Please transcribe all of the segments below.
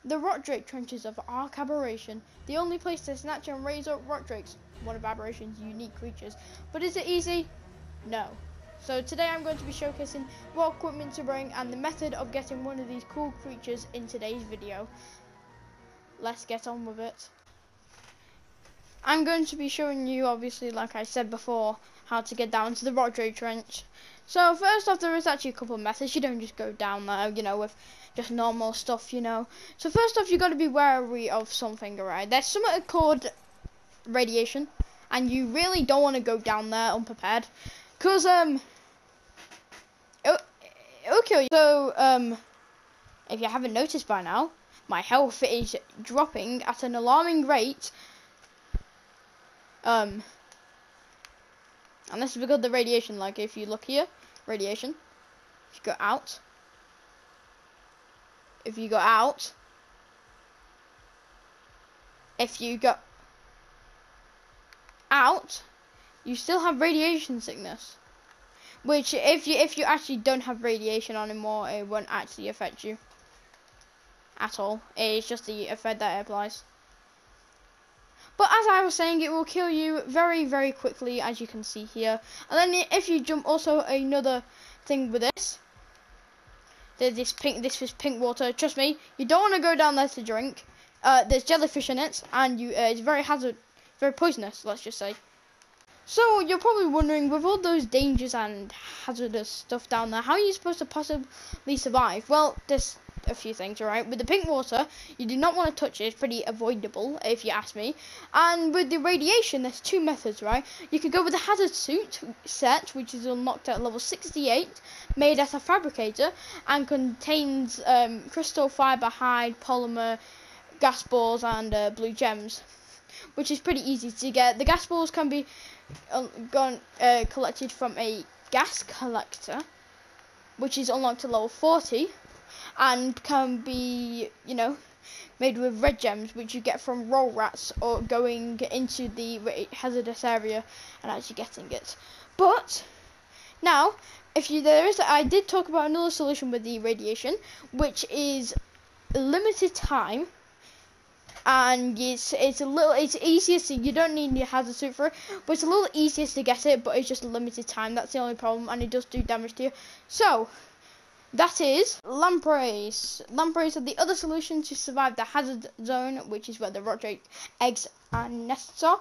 The rock drake trenches of Ark Aberration, the only place to snatch and raise up rock drakes, one of Aberration's unique creatures. But is it easy? No. So today I'm going to be showcasing what equipment to bring and the method of getting one of these cool creatures in today's video. Let's get on with it. I'm going to be showing you, obviously, like I said before, how to get down to the rock drake trench. So first off, there is actually a couple of methods. You don't just go down there, with just normal stuff, So first off, you got to be wary of something, alright? There's something called radiation, and you really don't want to go down there unprepared, because it'll kill you. So if you haven't noticed by now, my health is dropping at an alarming rate. And this is because of the radiation. Like, if you look here, radiation. If you go out, if you go out, you still have radiation sickness. Which, if you actually don't have radiation on anymore, it won't actually affect you at all. It's just the effect that it applies. But as I was saying, it will kill you very, very quickly, as you can see here. And then if you jump, also another thing with this, this is pink water. Trust me, you don't want to go down there to drink. There's jellyfish in it, and it's very poisonous, let's just say. So you're probably wondering, with all those dangers and hazardous stuff down there, how are you supposed to possibly survive? Well, there's a few things, alright? With the pink water, you do not want to touch it. It's pretty avoidable, if you ask me. And with the radiation, there's two methods, right? You could go with the hazard suit set, which is unlocked at level 68, made at a fabricator, and contains crystal fiber, hide, polymer, gas balls, and blue gems, which is pretty easy to get. The gas balls can be collected from a gas collector, which is unlocked at level 40, and can be, made with red gems, which you get from roll rats or going into the hazardous area and actually getting it. But now, I did talk about another solution with the radiation, which is limited time. And it's easier to, you don't need your hazard suit for it, but it's a little easier to get it, but it's just a limited time. That's the only problem, and it does do damage to you. So that is lampreys. Lampreys are the other solution to survive the hazard zone, which is where the rock drake eggs and nests are,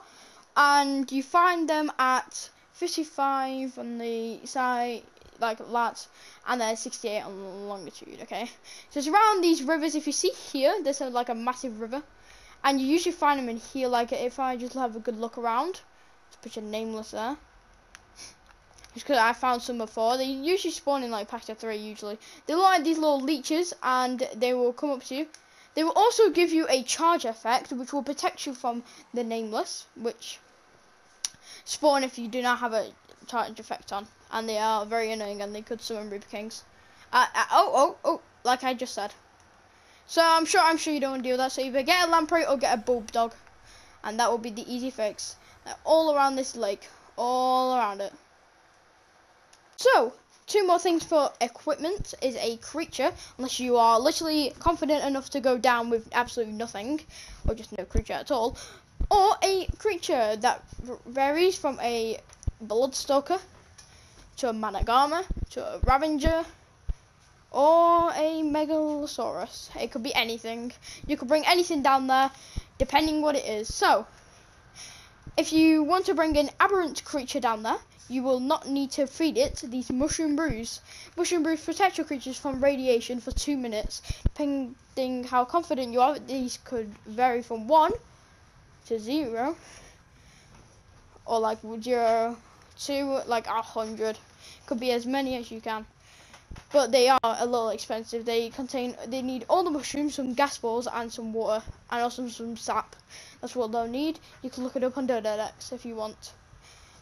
and you find them at 55 on the side, like that, and then 68 on the longitude. Okay, so it's around these rivers. If you see here, there's like a massive river, and you usually find them in here. Like, if I just have a good look around, let's put your nameless there, just because I found some before. They usually spawn in like packs of 3 usually. They look like these little leeches, and they will come up to you. They will also give you a charge effect, which will protect you from the nameless, which spawn if you do not have a charge effect on, and they are very annoying, and they could summon Reaper Kings. Like I just said. So I'm sure you don't want to deal with that. So either get a lamprey or get a bulldog, and that will be the easy fix. They're all around this lake, all around it. So 2 more things for equipment is a creature, unless you are literally confident enough to go down with absolutely nothing, or just no creature at all, or a creature that varies from a Bloodstalker to a Managama to a Ravager or a Megalosaurus. It could be anything. You could bring anything down there, depending what it is. So if you want to bring an aberrant creature down there, you will not need to feed it these mushroom brews. Mushroom brews protect your creatures from radiation for 2 minutes. Depending how confident you are, these could vary from 1 to 0, or like 0 to like 100. Could be as many as you can, but they are a little expensive. They need all the mushrooms, some gas balls, and some water, and also some sap. That's what they'll need. You can look it up on Dodex if you want.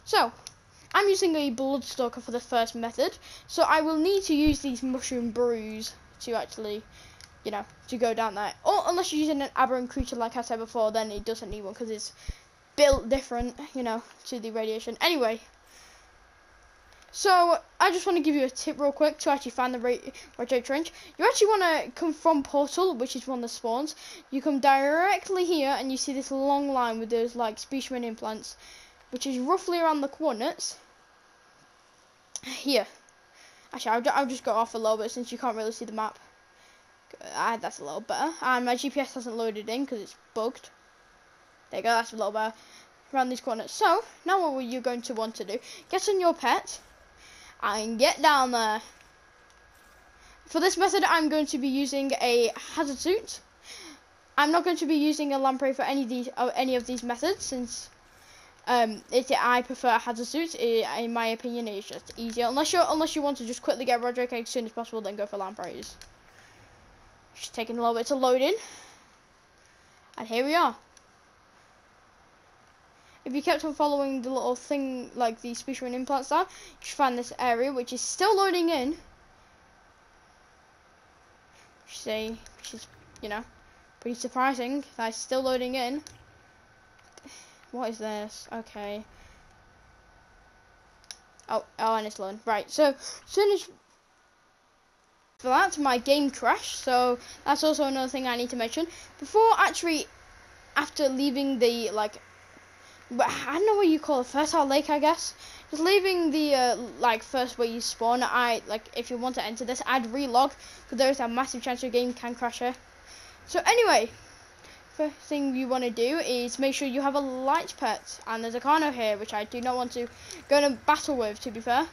So I'm using a Bloodstalker for the first method, so I will need to use these mushroom brews to actually, to go down there. Or unless you're using an aberrant creature, like I said before, then it doesn't need one because it's built different, to the radiation. Anyway, So I just want to give you a tip real quick to actually find the Rotate Trench. You actually want to come from Portal, which is one of the spawns. You come directly here and you see this long line with those like specimen implants, which is roughly around the coordinates here. Actually, I'll just go off a little bit since you can't really see the map. That's a little better. And my GPS hasn't loaded in because it's bugged. There you go, that's a little better. Around these coordinates. So now what you're going to want to do, get on your pet and get down there. For this method I'm going to be using a hazard suit. I'm not going to be using a lamprey for any of these methods since I prefer hazard suits. In my opinion, it's just easier. Unless you want to just quickly get Roderick as soon as possible, then go for lampreys. Just taking a little bit to load in. And here we are. If you kept on following the little thing, like the specimen implants are, you should find this area, which is still loading in. Which is, you know, pretty surprising. That's still loading in. What is this? Okay. Oh, and it's loading. Right, so as soon as for that, my game crashed. So that's also another thing I need to mention. After leaving the, like, but I don't know what you call it, fertile lake, I guess. Just leaving the like first where you spawn. If you want to enter this, I'd relog because there is a massive chance your game can crash here. So anyway, first thing you want to do is make sure you have a light pet, and there's a Carno here which I do not want to go in a battle with, to be fair.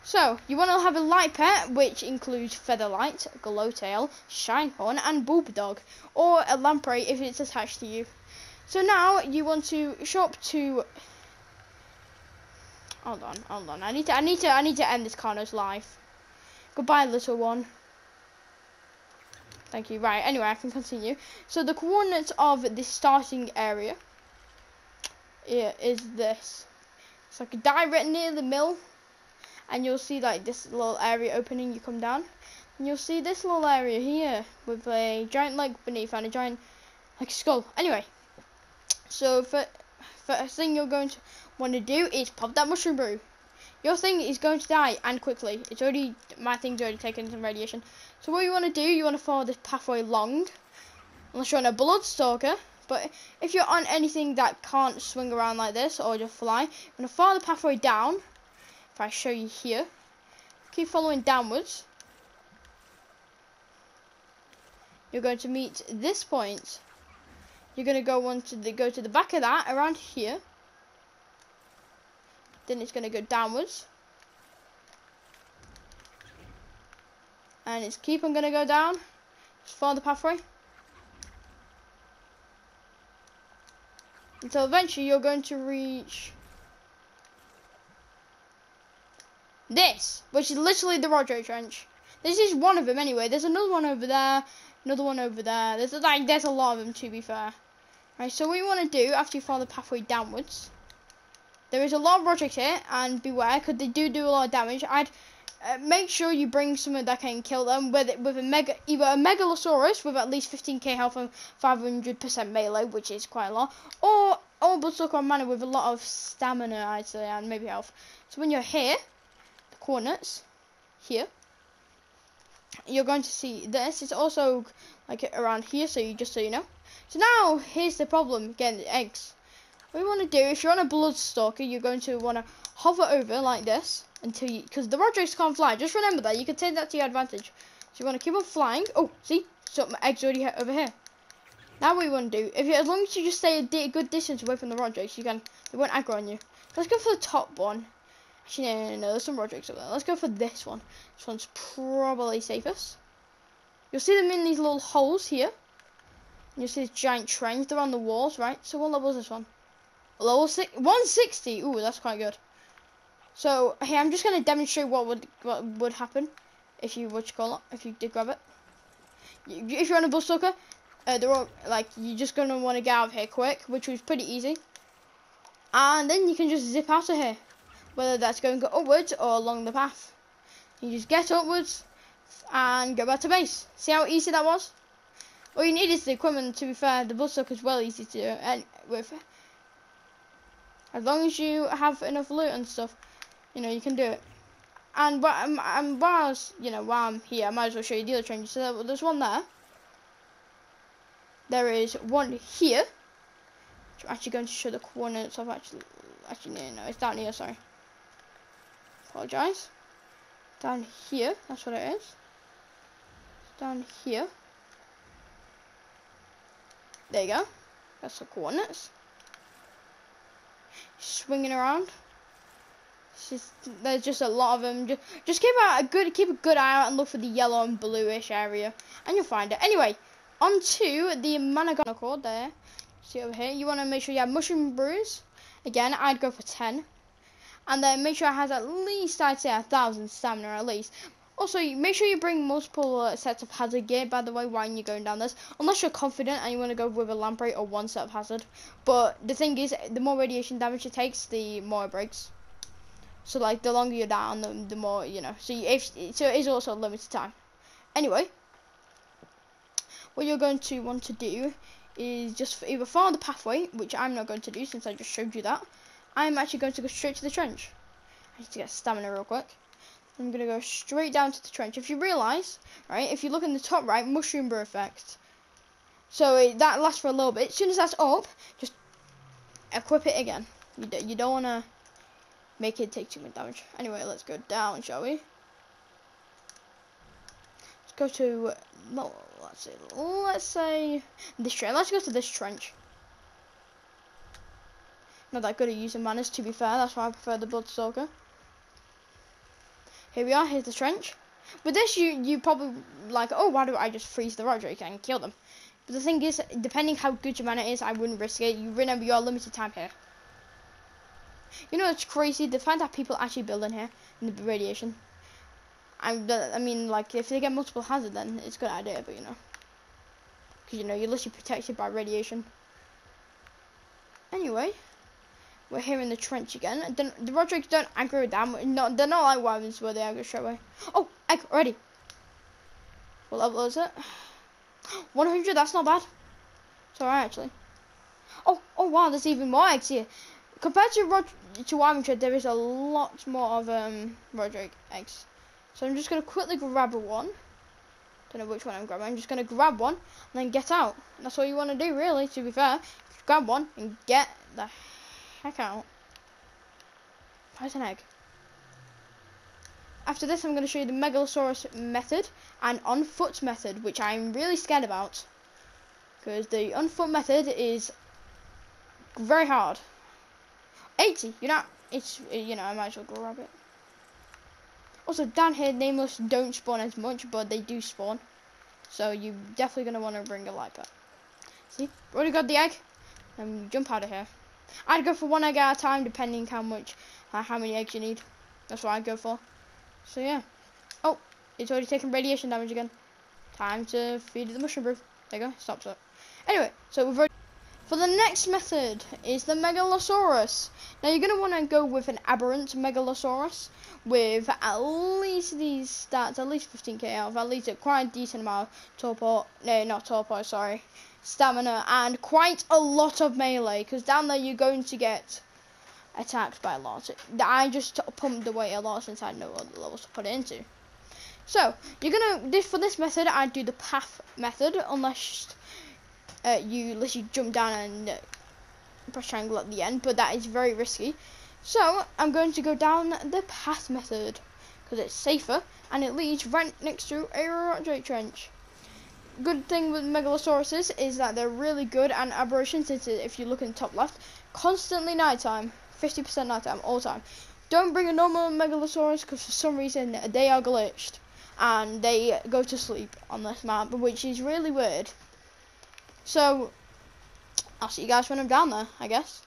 So you want to have a light pet, which includes Featherlight, Glowtail, Shinehorn, and Bulbadog, or a lamprey if it's attached to you. So now you want to shop to. Hold on. I need to end this Carno's life. Goodbye, little one. Thank you. Right. Anyway, I can continue. So the coordinates of this starting area is this. It's like direct near the mill, and you'll see like this little area opening. You come down, and you'll see this little area here with a giant leg beneath and a giant like skull. Anyway. So first thing you're going to want to do is pop that mushroom brew. Your thing is going to die, and quickly. My thing's already taken some radiation. So what you want to do, you want to follow this pathway long, unless you're on a Bloodstalker. But if you're on anything that can't swing around like this or just fly, you want to follow the pathway down. If I show you here, keep following downwards. You're going to meet this point. You're going to go to the back of that, around here. Then it's going to go downwards. And it's keep on going to go down. Just follow the pathway. Until eventually you're going to reach this, which is literally the Roderick Trench. This is one of them anyway. There's another one over there. Another one over there. There's a lot of them, to be fair. Right, so what you want to do after you follow the pathway downwards, there is a lot of Rodricks here, and beware because they do a lot of damage. I'd make sure you bring someone that can kill them with either a Megalosaurus with at least 15k health and 500% melee, which is quite a lot, or Bloodstalker Mana with a lot of stamina, I'd say, and maybe health. So when you're here, the coordinates here, you're going to see this. It's also like around here, so you know. So now here's the problem, getting the eggs. What you want to do, if you're on a Bloodstalker, you're going to want to hover over like this until you, because the Rodricks can't fly. Just remember that. You can take that to your advantage. So you want to keep on flying. Oh, see? So my egg's already over here. Now what you want to do, as long as you just stay a good distance away from the Rodricks, they won't aggro on you. Let's go for the top one. Actually, no, there's some Rodricks over there. Let's go for this one. This one's probably safest. You'll see them in these little holes here. You'll see this giant trench. They're on the walls, right? So what level is this one? Level 160. Ooh, that's quite good. So here, I'm just going to demonstrate what would happen if you if you did grab it. If you're on a Bloodstalker, they're all like, you're just going to want to get out of here quick, which was pretty easy. And then you can just zip out of here, whether that's going upwards or along the path. You just get upwards and go back to base. See how easy that was? All you need is the equipment. To be fair, the Bloodstalker is well easy to do, and with as long as you have enough loot and stuff. You know, you can do it. And while I'm here, I might as well show you the other trenches. So there's one there. There is one here. I'm actually going to show the coordinates of actually no, it's down here, sorry. Apologise. Down here, that's what it is. Down here. There you go. That's the coordinates. Swinging around. There's just a lot of them. Just keep a good eye out and look for the yellow and bluish area, and you'll find it. Anyway, onto the Megalosaurus there. See over here. You want to make sure you have mushroom brews. Again, I'd go for 10, and then make sure it has at least, I'd say, 1,000 stamina at least. Also, make sure you bring multiple sets of hazard gear, by the way, while you're going down this. Unless you're confident and you want to go with a lamprey or one set of hazard. But the thing is, the more radiation damage it takes, the more it breaks. So, like, the longer you're down, the more, you know. So it is also a limited time. Anyway, what you're going to want to do is just either follow the pathway, which I'm not going to do since I just showed you that. I'm actually going to go straight to the trench. I need to get stamina real quick. I'm going to go straight down to the trench. If you realise, right, if you look in the top right, mushroom brew effect. So that lasts for a little bit. As soon as that's up, just equip it again. You don't want to make it take too much damage. Anyway, let's go down, shall we? Let's go to, no, let's say this trench. Let's go to this trench. Not that good at using manners, to be fair. That's why I prefer the Bloodstalker. Here we are, here's the trench. With this, you probably like, oh, why don't I just freeze the Roderick and kill them? But the thing is, depending how good your mana is, I wouldn't risk it. You remember, you're limited time here. You know, it's crazy, the fact that people actually build in here, in the radiation. I mean, like, if they get multiple hazard, then it's a good idea, but, you know. Because, you know, you're literally protected by radiation. Anyway. We're here in the trench again. The Roderick don't aggro down. No, they're not like wyverns where they aggro straight away. Oh, egg already. What level is it? 100. That's not bad. It's alright actually. Oh wow. There's even more eggs here. Compared to wyvern, there is a lot more of Roderick eggs. So I'm just gonna quickly grab one. Don't know which one I'm grabbing. I'm just gonna grab one and then get out. That's all you want to do, really. To be fair, just grab one and get the heck out. Where's an egg? After this, I'm going to show you the Megalosaurus method and on foot method, which I'm really scared about, because the on foot method is very hard. 80, you know, I might as well grab it. Also, down here, nameless don't spawn as much, but they do spawn, so you're definitely going to want to bring a light pack. See, already got the egg, and jump out of here. I'd go for one egg at a time, depending how many eggs you need. That's what I'd go for. So yeah. Oh, it's already taking radiation damage again. Time to feed it the mushroom brew. There you go, stops it. Anyway, so we've already... For the next method is the Megalosaurus. Now you're going to want to go with an aberrant Megalosaurus with at least these stats, at least 15k out, at least a quite decent amount of torpor, no, not torpor, sorry, stamina, and quite a lot of melee, because down there you're going to get attacked by a lot. I just pumped the weight a lot since I know what levels to put it into. So you're gonna for this method, I'd do the path method, unless you literally jump down and press triangle at the end, but that is very risky. So I'm going to go down the path method because it's safer and it leads right next to a Roderick trench. Good thing with Megalosauruses is that they're really good and aberrations. If you look in the top left, constantly nighttime, 50% nighttime all time. Don't bring a normal Megalosaurus because for some reason they are glitched and they go to sleep on this map, which is really weird. So I'll see you guys when I'm down there, I guess.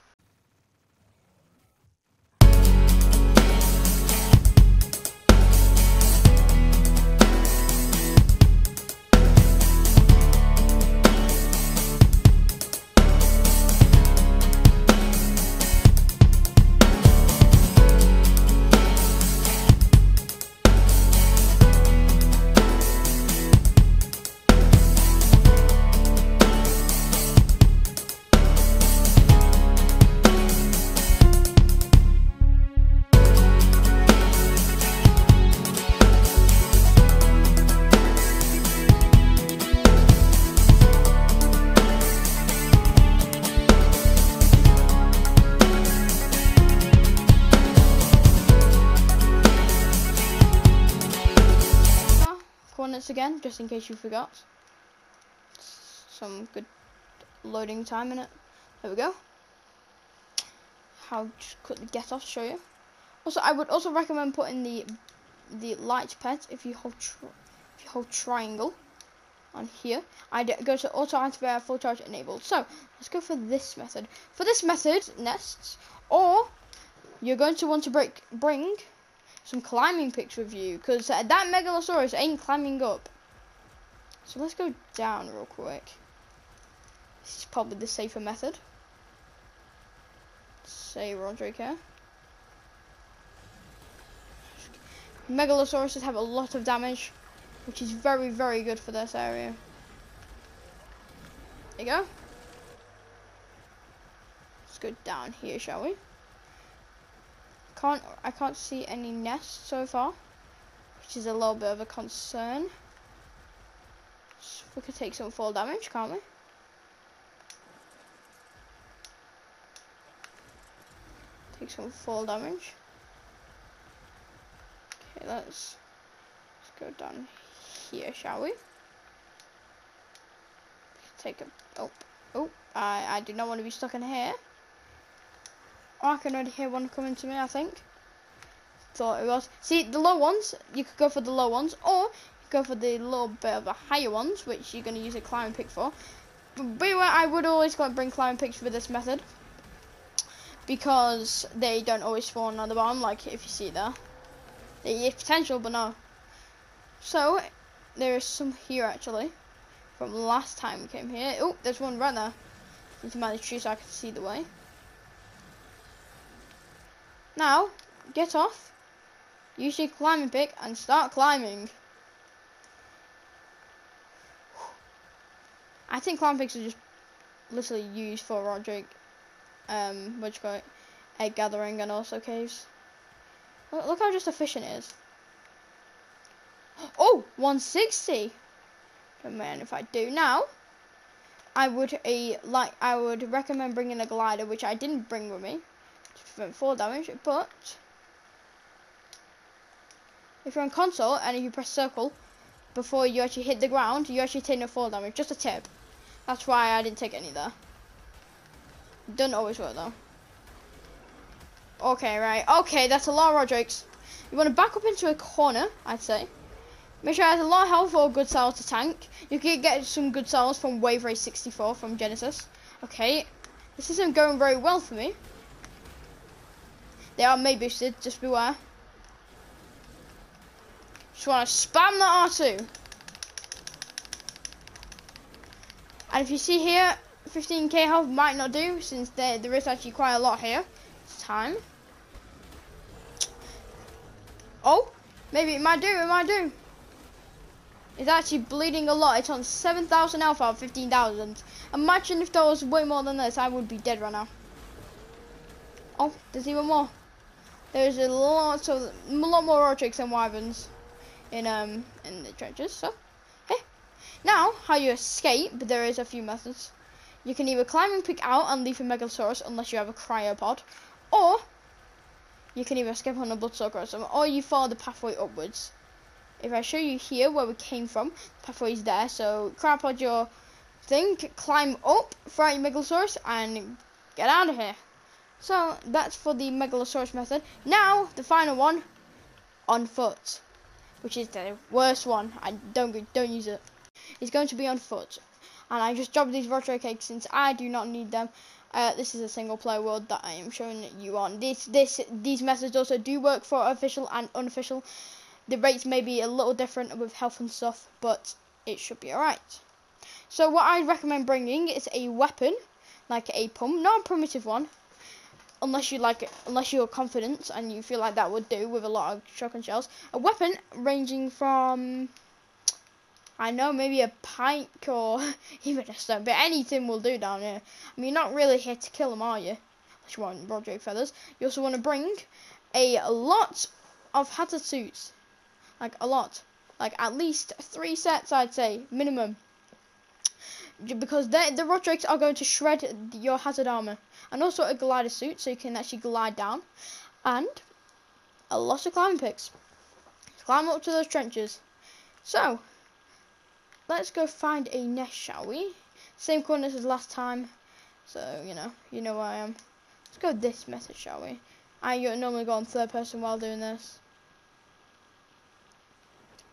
minutes again, just in case you forgot. Some good loading time in it. There we go. I'll just quickly get off to show you. Also, I would also recommend putting the light pet if you hold triangle on here. I'd go to auto antivirus full charge enabled. So let's go for this method. For this method, nests, or you're going to want to bring some climbing picks with you, because that Megalosaurus ain't climbing up. So let's go down real quick. This is probably the safer method. Say Roderick here. Megalosauruses have a lot of damage, which is very, very good for this area. There you go. Let's go down here, shall we? I can't see any nests so far, which is a little bit of a concern. So we could take some fall damage, can't we? Take some fall damage. Okay, let's go down here, shall we? Take a I do not want to be stuck in here. Oh, I can already hear one coming to me, I think. Thought it was. See, the low ones, you could go for the low ones, or you go for the little bit of the higher ones, which you're going to use a climbing pick for. But beware, I would always go and bring climbing picks for this method, because they don't always spawn on the bottom, like if you see there. They have potential, but no. So, there is some here actually, from last time we came here. Oh, there's one right there. Need to mind the tree so I can see the way. Now, get off, use your climbing pick, and start climbing. I think climbing picks are just literally used for Roderick, what you call it, egg gathering, and also caves. Look how just efficient it is. Oh, 160. Don't mind if I do. Now, I would recommend bringing a glider, which I didn't bring with me, to prevent fall damage. But if you're on console and if you press circle before you actually hit the ground, you actually take no fall damage. Just a tip. That's why I didn't take any there. Doesn't always work though. Okay, right. Okay, that's a lot of Rodericks. You want to back up into a corner, I'd say. Make sure it has a lot of health or good cells to tank. You can get some good cells from Wave Race 64 from Genesis. Okay, this isn't going very well for me. They are May boosted, just beware. Just want to spam the R2. And if you see here, 15k health might not do, since there is actually quite a lot here. It's time. Oh, maybe it might do, It's actually bleeding a lot. It's on 7,000 health out of 15,000. Imagine if there was way more than this, I would be dead right now. Oh, there's even more. There's a lot more Rodricks and Wyverns in the trenches. So, hey, now how you escape? But there is a few methods. You can either climb and pick out and leave a Megalosaurus unless you have a cryopod, or you can either escape on a Bloodsucker or you follow the pathway upwards. If I show you here where we came from, the pathway is there. So cryopod your thing, climb up, throw out your Megalosaurus, and get out of here. So that's for the Megalosaurus method. Now the final one, on foot, which is the worst one. I don't use it. It's going to be on foot, and I just dropped these Roderick eggs since I do not need them. This is a single player world that I am showing you on. These methods also do work for official and unofficial. The rates may be a little different with health and stuff, but it should be alright. So what I recommend bringing is a weapon, like a pump, not a primitive one, unless you like it, unless you're confident and you feel like that would do with a lot of shotgun shells. A weapon ranging from, I know, maybe a pike or even a stone, but anything will do down here. I mean, you're not really here to kill them, are you? Unless you want Roderick feathers. You also want to bring a lot of hazard suits. Like a lot. Like at least 3 sets, I'd say, minimum. Because the Rodericks are going to shred your hazard armor. And also a glider suit, so you can actually glide down. And a lot of climbing picks. Climb up to those trenches. So, let's go find a nest, shall we? Same coordinates as last time. So, you know where I am. Let's go this method, shall we? I normally go on third person while doing this.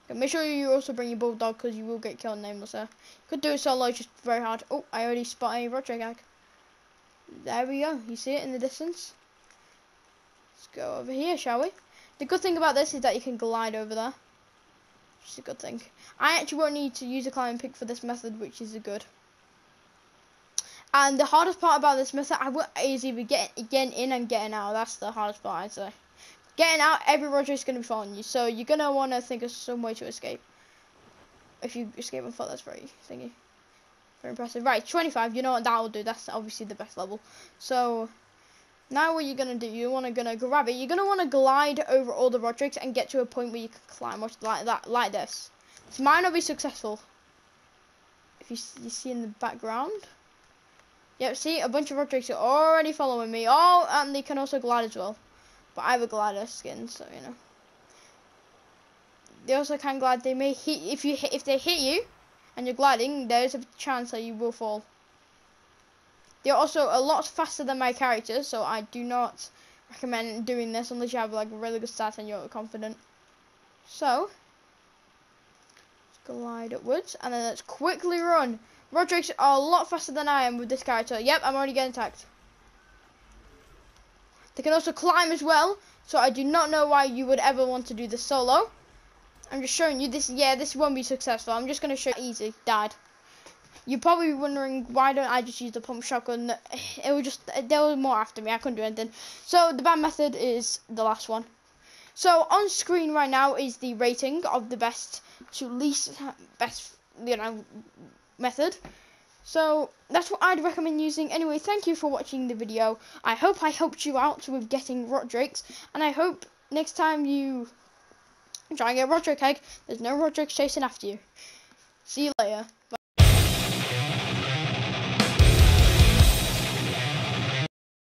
Okay, make sure you also bring your bulldog because you will get killed nameless there. You could do it solo, just very hard. Oh, I already spot a Roderick egg. There we go. You see it in the distance? Let's go over here, shall we? The good thing about this is that you can glide over there. Which is a good thing. I actually won't need to use a climbing pick for this method, which is good. And the hardest part about this method is either getting in and getting out. That's the hardest part, I'd say. Getting out, every Roger is going to be following you. So you're going to want to think of some way to escape. If you escape on foot, that's very thingy. Very impressive. Right, 25, you know what that will do. That's obviously the best level. So now what you're going to do, you're going to grab it. You're going to want to glide over all the Rodricks and get to a point where you can climb like this. This might not be successful. If you see in the background. Yep, see, a bunch of Rodricks are already following me. Oh, and they can also glide as well. But I have a glider skin, so you know. They also can glide. They may hit if they hit you, and you're gliding. There is a chance that you will fall. They're also a lot faster than my character, so I do not recommend doing this unless you have like a really good stat and you're confident. So, let's glide upwards, and then let's quickly run. Rodricks are a lot faster than I am with this character. Yep, I'm already getting attacked. They can also climb as well, so I do not know why you would ever want to do this solo. I'm just showing you this. Yeah, this won't be successful. I'm just going to show you easy. Died. You're probably wondering why don't I just use the pump shotgun? It was just there was more after me. I couldn't do anything. So the bad method is the last one. So on screen right now is the rating of the best to least best, method. So that's what I'd recommend using. Anyway, thank you for watching the video. I hope I helped you out with getting Rodricks, and I hope next time you try and get a Roderick egg, there's no Rodricks chasing after you. See you later.